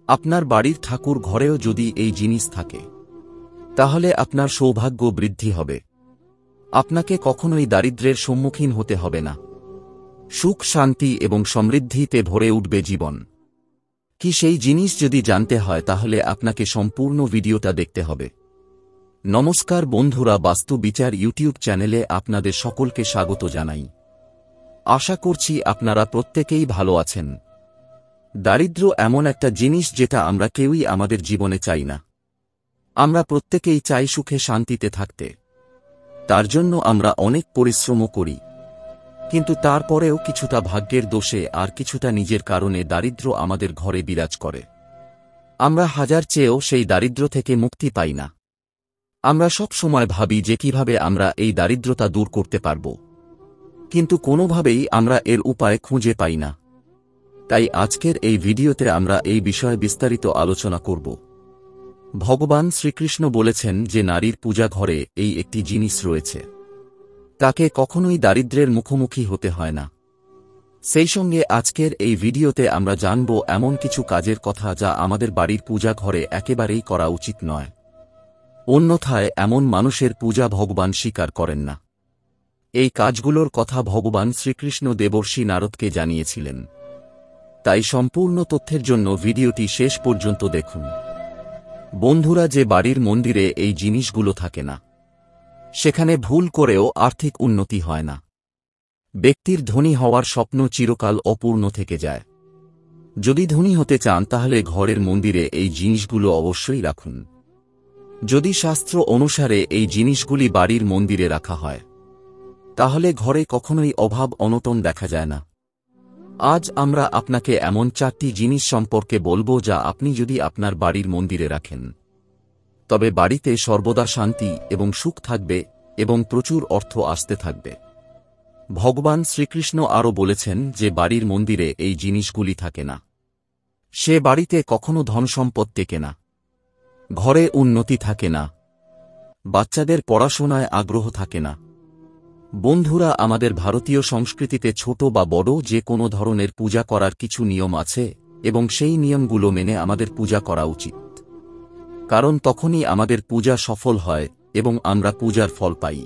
আপনার বাড়ির ঠাকুর ঘরেও যদি এই জিনিস থাকে তাহলে আপনার সৌভাগ্য বৃদ্ধি হবে। আপনাকে কখনোই দারিদ্র্যের সম্মুখীন হতে হবে না। সুখ, শান্তি এবং সমৃদ্ধিতে ভরে উঠবে জীবন। কি সেই জিনিস যদি জানতে হয় তাহলে আপনাকে সম্পূর্ণ ভিডিওটা দেখতে হবে। নমস্কার বন্ধুরা, বাস্তু বিচার ইউটিউব চ্যানেলে আপনাদের সকলকে স্বাগত জানাই। আশা করছি আপনারা প্রত্যেকেই ভালো আছেন। দারিদ্র্য এমন একটা জিনিস যেটা আমরা কেউই আমাদের জীবনে চাই না। আমরা প্রত্যেকেই চাই সুখে শান্তিতে থাকতে। তার জন্য আমরা অনেক পরিশ্রমও করি, কিন্তু তারপরেও কিছুটা ভাগ্যের দোষে আর কিছুটা নিজের কারণে দারিদ্র্য আমাদের ঘরে বিরাজ করে। আমরা হাজার চেয়েও সেই দারিদ্র্য থেকে মুক্তি পাই না। আমরা সব সময় ভাবি যে কিভাবে আমরা এই দারিদ্রতা দূর করতে পারব, কিন্তু কোনোভাবেই আমরা এর উপায় খুঁজে পাই না। তাই আজকের এই ভিডিওতে আমরা এই বিষয়ে বিস্তারিত আলোচনা করব। ভগবান শ্রীকৃষ্ণ বলেছেন যে নারীর পূজা ঘরে এই একটি জিনিস রয়েছে, তাকে কখনোই দারিদ্র্যের মুখোমুখি হতে হয় না। সেই সঙ্গে আজকের এই ভিডিওতে আমরা জানব এমন কিছু কাজের কথা যা আমাদের বাড়ির পূজা ঘরে একেবারেই করা উচিত নয়। অন্যথায় এমন মানুষের পূজা ভগবান স্বীকার করেন না। এই কাজগুলোর কথা ভগবান শ্রীকৃষ্ণ দেবর্ষি নারদকে জানিয়েছিলেন। তাই সম্পূর্ণ তথ্যের জন্য ভিডিওটি শেষ পর্যন্ত দেখুন। বন্ধুরা, যে বাড়ির মন্দিরে এই জিনিসগুলো থাকে না, সেখানে ভুল করেও আর্থিক উন্নতি হয় না। ব্যক্তির ধনী হওয়ার স্বপ্ন চিরকাল অপূর্ণ থেকে যায়। যদি ধনী হতে চান তাহলে ঘরের মন্দিরে এই জিনিসগুলো অবশ্যই রাখুন। যদি শাস্ত্র অনুসারে এই জিনিসগুলি বাড়ির মন্দিরে রাখা হয় তাহলে ঘরে কখনোই অভাব অনটন দেখা যায় না। আজ আমরা আপনাকে এমন 4টি জিনিস সম্পর্কে বলবো যা আপনি যদি আপনার বাড়ির মন্দিরে রাখেন তবে বাড়িতে সর্বদা শান্তি এবং সুখ থাকবে এবং প্রচুর অর্থ আসতে থাকবে। ভগবান শ্রীকৃষ্ণ আরও বলেছেন যে বাড়ির মন্দিরে এই জিনিসগুলি থাকে না, সে বাড়িতে কখনো ধনসম্পদ টেকে না, ঘরে উন্নতি থাকে না, বাচ্চাদের পড়াশোনায় আগ্রহ থাকে না। বন্ধুরা, আমাদের ভারতীয় সংস্কৃতিতে ছোট বা বড় যে কোনো ধরনের পূজা করার কিছু নিয়ম আছে এবং সেই নিয়মগুলো মেনে আমাদের পূজা করা উচিত, কারণ তখনই আমাদের পূজা সফল হয় এবং আমরা পূজার ফল পাই।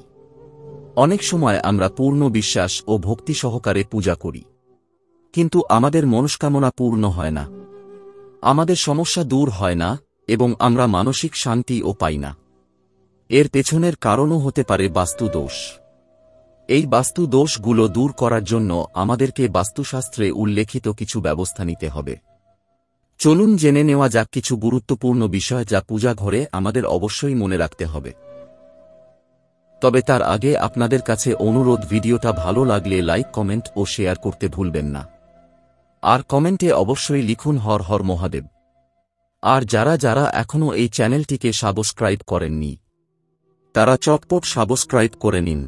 অনেক সময় আমরা পূর্ণ বিশ্বাস ও ভক্তি সহকারে পূজা করি, কিন্তু আমাদের মনস্কামনা পূর্ণ হয় না, আমাদের সমস্যা দূর হয় না এবং আমরা মানসিক শান্তিও পাই না। এর পেছনের কারণও হতে পারে বাস্তু দোষ। এই বাস্তু দোষগুলো দূর করার জন্য আমাদেরকে বাস্তুশাস্ত্রে উল্লেখিত কিছু ব্যবস্থা নিতে হবে। চলুন জেনে নেওয়া যাক কিছু গুরুত্বপূর্ণ বিষয় যা পূজা ঘরে আমাদের অবশ্যই মনে রাখতে হবে। তবে তার আগে আপনাদের কাছে অনুরোধ, ভিডিওটা ভালো লাগলে লাইক, কমেন্ট ও শেয়ার করতে ভুলবেন না। আর কমেন্টে অবশ্যই লিখুন হর হর মহাদেব। আর যারা যারা এখনও এই চ্যানেলটিকে সাবস্ক্রাইব করেননি তারা চটপট সাবস্ক্রাইব করে নিন।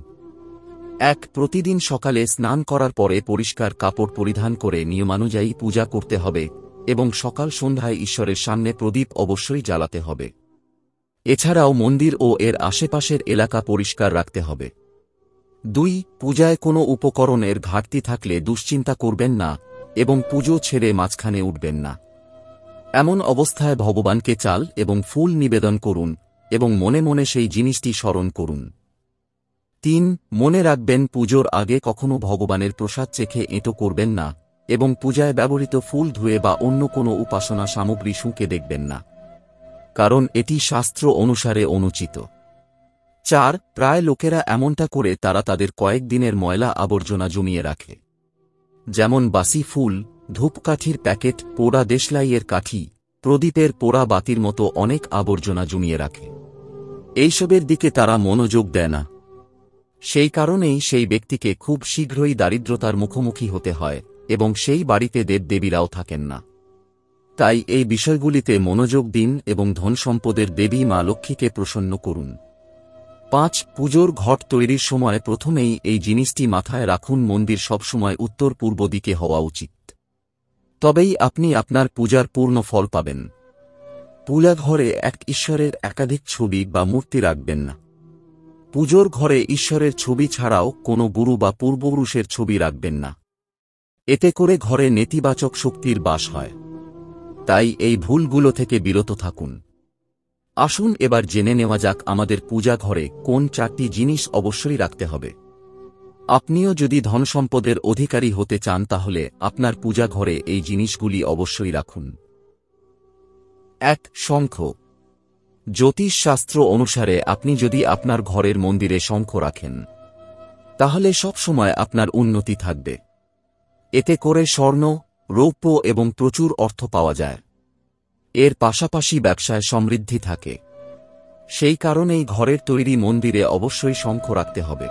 প্রতিদিন সকালে স্নান করার পরে পরিষ্কার কাপড় পরিধান করে নিয়মানুযায়ী পূজা করতে হবে এবং সকাল সন্ধ্যায় ঈশ্বরের সামনে প্রদীপ অবশ্যই জ্বালাতে হবে। এছাড়াও মন্দির ও এর আশেপাশের এলাকা পরিষ্কার রাখতে হবে। 2. পূজায় কোনো উপকরণের ঘাটতি থাকলে দুশ্চিন্তা করবেন না এবং পুজো ছেড়ে মাঝখানে উঠবেন না। এমন অবস্থায় ভগবানকে চাল এবং ফুল নিবেদন করুন এবং মনে মনে সেই জিনিসটি স্মরণ করুন। 3. মনে রাখবেন, পুজোর আগে কখনো ভগবানের প্রসাদ চেখে এঁটো করবেন না এবং পূজায় ব্যবহৃত ফুল ধুয়ে বা অন্য কোনো উপাসনা সামগ্রী শুঁকে দেখবেন না, কারণ এটি শাস্ত্র অনুসারে অনুচিত। 4. প্রায় লোকেরা এমনটা করে তারা তাদের কয়েকদিনের ময়লা আবর্জনা জমিয়ে রাখে, যেমন বাসি ফুল, ধূপকাঠির প্যাকেট, পোড়া দেশলাইয়ের কাঠি, প্রদীপের পোড়া বাতির মতো অনেক আবর্জনা জমিয়ে রাখে। এইসবের দিকে তারা মনোযোগ দেয় না। সেই কারণেই সেই ব্যক্তিকে খুব শীঘ্রই দারিদ্রতার মুখোমুখি হতে হয় এবং সেই বাড়িতে দেবদেবীরাও থাকেন না। তাই এই বিষয়গুলিতে মনোযোগ দিন এবং ধনসম্পদের দেবী মা লক্ষ্মীকে প্রসন্ন করুন। 5. পুজোর ঘট তৈরির সময় প্রথমেই এই জিনিসটি মাথায় রাখুন, মন্দির সবসময় উত্তর পূর্ব দিকে হওয়া উচিত, তবেই আপনি আপনার পূজার পূর্ণ ফল পাবেন। পূজা ঘরে ঈশ্বরের একাধিক ছবি বা মূর্তি রাখবেন না। পুজোর ঘরে ঈশ্বরের ছবি ছাড়াও কোনো গুরু বা পূর্বপুরুষের ছবি রাখবেন না। এতে করে ঘরে নেতিবাচক শক্তির বাস হয়। তাই এই ভুলগুলো থেকে বিরত থাকুন। আসুন এবার জেনে নেওয়া যাক আমাদের পূজা ঘরে কোন 4টি জিনিস অবশ্যই রাখতে হবে। আপনিও যদি ধনসম্পদের অধিকারী হতে চান তাহলে আপনার পূজা ঘরে এই জিনিসগুলি অবশ্যই রাখুন। 1. শঙ্খ। জ্যোতিষশাস্ত্র অনুসারে আপনি যদি আপনার ঘরের মন্দিরে শঙ্খ রাখেন তাহলে সব সময় আপনার উন্নতি থাকবে। এতে করে স্বর্ণ, রৌপ্য এবং প্রচুর অর্থ পাওয়া যায়। এর পাশাপাশি ব্যবসায় সমৃদ্ধি থাকে। সেই কারণেই ঘরের তৈরি মন্দিরে অবশ্যই শঙ্খ রাখতে হবে।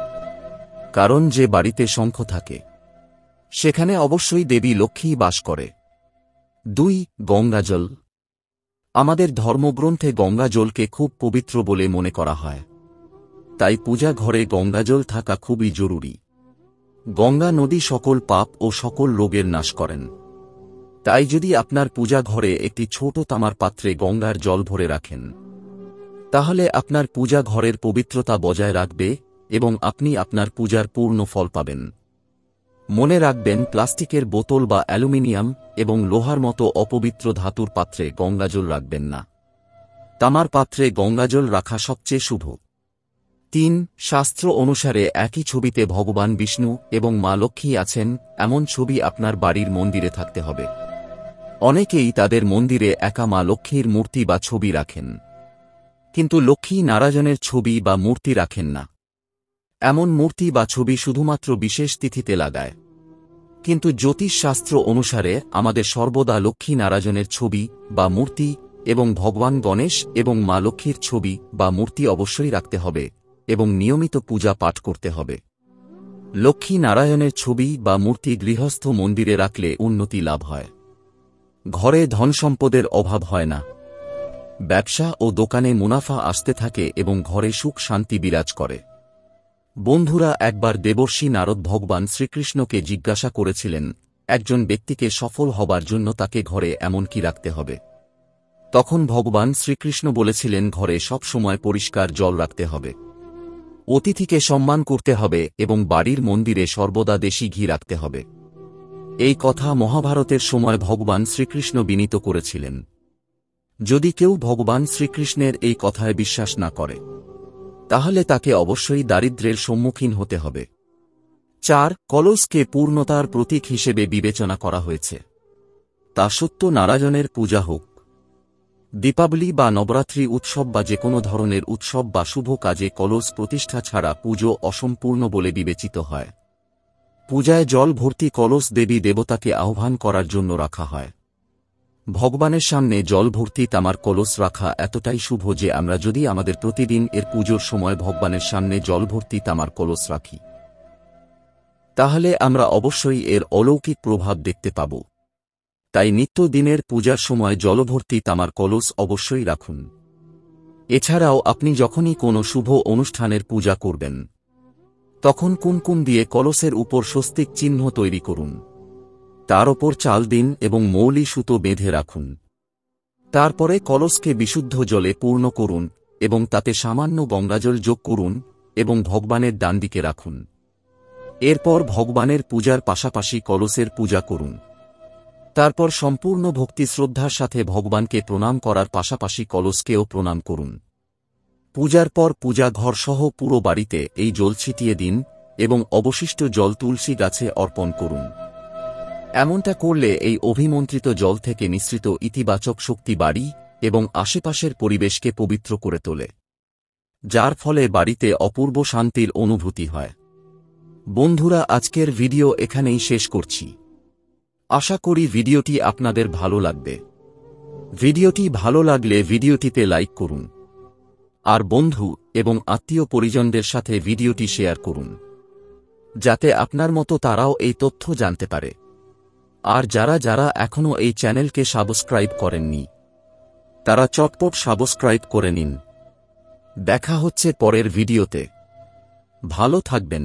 কারণ যে বাড়িতে শঙ্খ থাকে সেখানে অবশ্যই দেবী লক্ষ্মী বাস করে। 2. গঙ্গাজল। আমাদের ধর্মগ্রন্থে গঙ্গাজলকে খুব পবিত্র বলে মনে করা হয়। তাই পূজা ঘরে গঙ্গাজল থাকা খুবই জরুরি। গঙ্গা নদী সকল পাপ ও সকল রোগের নাশ করেন। তাই যদি আপনার পূজা ঘরে একটি ছোট তামার পাত্রে গঙ্গার জল ভরে রাখেন তাহলে আপনার পূজা ঘরের পবিত্রতা বজায় রাখবে এবং আপনি আপনার পূজার পূর্ণ ফল পাবেন। মনে রাখবেন, প্লাস্টিকের বোতল বা অ্যালুমিনিয়াম এবং লোহার মতো অপবিত্র ধাতুর পাত্রে গঙ্গাজল রাখবেন না। তামার পাত্রে গঙ্গাজল রাখা সবচেয়ে শুভ। 3. শাস্ত্র অনুসারে একই ছবিতে ভগবান বিষ্ণু এবং মা লক্ষ্মী আছেন এমন ছবি আপনার বাড়ির মন্দিরে থাকতে হবে। অনেকেই তাদের মন্দিরে একা মা লক্ষ্মীর মূর্তি বা ছবি রাখেন, কিন্তু লক্ষ্মী নারায়ণের ছবি বা মূর্তি রাখেন না। এমন মূর্তি বা ছবি শুধুমাত্র বিশেষ তিথিতে লাগায়। কিন্তু জ্যোতিষশাস্ত্র অনুসারে আমাদের সর্বদা লক্ষ্মী নারায়ণের ছবি বা মূর্তি এবং ভগবান গণেশ এবং মা লক্ষ্মীর ছবি বা মূর্তি অবশ্যই রাখতে হবে এবং নিয়মিত পূজা পাঠ করতে হবে। লক্ষ্মী নারায়ণের ছবি বা মূর্তি গৃহস্থ মন্দিরে রাখলে উন্নতি লাভ হয়। ঘরে ধনসম্পদের অভাব হয় না। ব্যবসা ও দোকানে মুনাফা আসতে থাকে এবং ঘরে সুখ শান্তি বিরাজ করে। বন্ধুরা, একবার দেবর্ষি নারদ ভগবান শ্রীকৃষ্ণকে জিজ্ঞাসা করেছিলেন একজন ব্যক্তিকে সফল হবার জন্য তাকে ঘরে এমন কি রাখতে হবে। তখন ভগবান শ্রীকৃষ্ণ বলেছিলেন, ঘরে সব সময় পরিষ্কার জল রাখতে হবে, অতিথিকে সম্মান করতে হবে এবং বাড়ির মন্দিরে সর্বদা দেশি ঘি রাখতে হবে। এই কথা মহাভারতের সময় ভগবান শ্রীকৃষ্ণ বিনীত করেছিলেন। যদি কেউ ভগবান শ্রীকৃষ্ণের এই কথায় বিশ্বাস না করে তাহলে তাকে অবশ্যই দারিদ্র্যের সম্মুখীন হতে হবে। 4. কলসকে পূর্ণতার প্রতীক হিসেবে বিবেচনা করা হয়েছে। তা সত্য নারায়ণের পূজা হোক, দীপাবলি বা নবরাত্রি উৎসব বা যে কোনো ধরনের উৎসব বা শুভ কাজে কলস প্রতিষ্ঠা ছাড়া পুজো অসম্পূর্ণ বলে বিবেচিত হয়। পূজায় জল ভর্তি কলস দেবী দেবতাকে আহ্বান করার জন্য রাখা হয়। ভগবানের সামনে জল ভর্তি তামার কলস রাখা এতটাই শুভ যে আমরা যদি আমাদের প্রতিদিন এর পুজোর সময় ভগবানের সামনে জল ভর্তি তামার কলস রাখি তাহলে আমরা অবশ্যই এর অলৌকিক প্রভাব দেখতে পাব। তাই নিত্যদিনের পূজার সময় জলভর্তি তামার কলস অবশ্যই রাখুন। এছাড়াও আপনি যখনই কোনো শুভ অনুষ্ঠানের পূজা করবেন তখন কুমকুম দিয়ে কলসের উপর স্বস্তিক চিহ্ন তৈরি করুন। তার ওপর চাল দিন এবং মৌলি সুতো বেঁধে রাখুন। তারপরে কলসকে বিশুদ্ধ জলে পূর্ণ করুন এবং তাতে সামান্য গঙ্গাজল যোগ করুন এবং ভগবানের ডানদিকে রাখুন। এরপর ভগবানের পূজার পাশাপাশি কলসের পূজা করুন। তারপর সম্পূর্ণ ভক্তি শ্রদ্ধার সাথে ভগবানকে প্রণাম করার পাশাপাশি কলসকেও প্রণাম করুন। পূজার পর পূজা ঘর সহ পুরো বাড়িতে এই জল ছিটিয়ে দিন এবং অবশিষ্ট জল তুলসী গাছে অর্পণ করুন। এমনটা করলে এই অভিমন্ত্রিত জল থেকে নিঃসৃত ইতিবাচক শক্তি বাড়ি এবং আশেপাশের পরিবেশকে পবিত্র করে তোলে, যার ফলে বাড়িতে অপূর্ব শান্তির অনুভূতি হয়। বন্ধুরা, আজকের ভিডিও এখানেই শেষ করছি। আশা করি ভিডিওটি আপনাদের ভালো লাগবে। ভিডিওটি ভালো লাগলে ভিডিওটিতে লাইক করুন আর বন্ধু এবং আত্মীয় পরিজনদের সাথে ভিডিওটি শেয়ার করুন, যাতে আপনার মতো তারাও এই তথ্য জানতে পারে। আর যারা যারা এখনো এই চ্যানেলকে সাবস্ক্রাইব করেননি তারা চটপট সাবস্ক্রাইব করে নিন। দেখা হচ্ছে পরের ভিডিওতে। ভালো থাকবেন।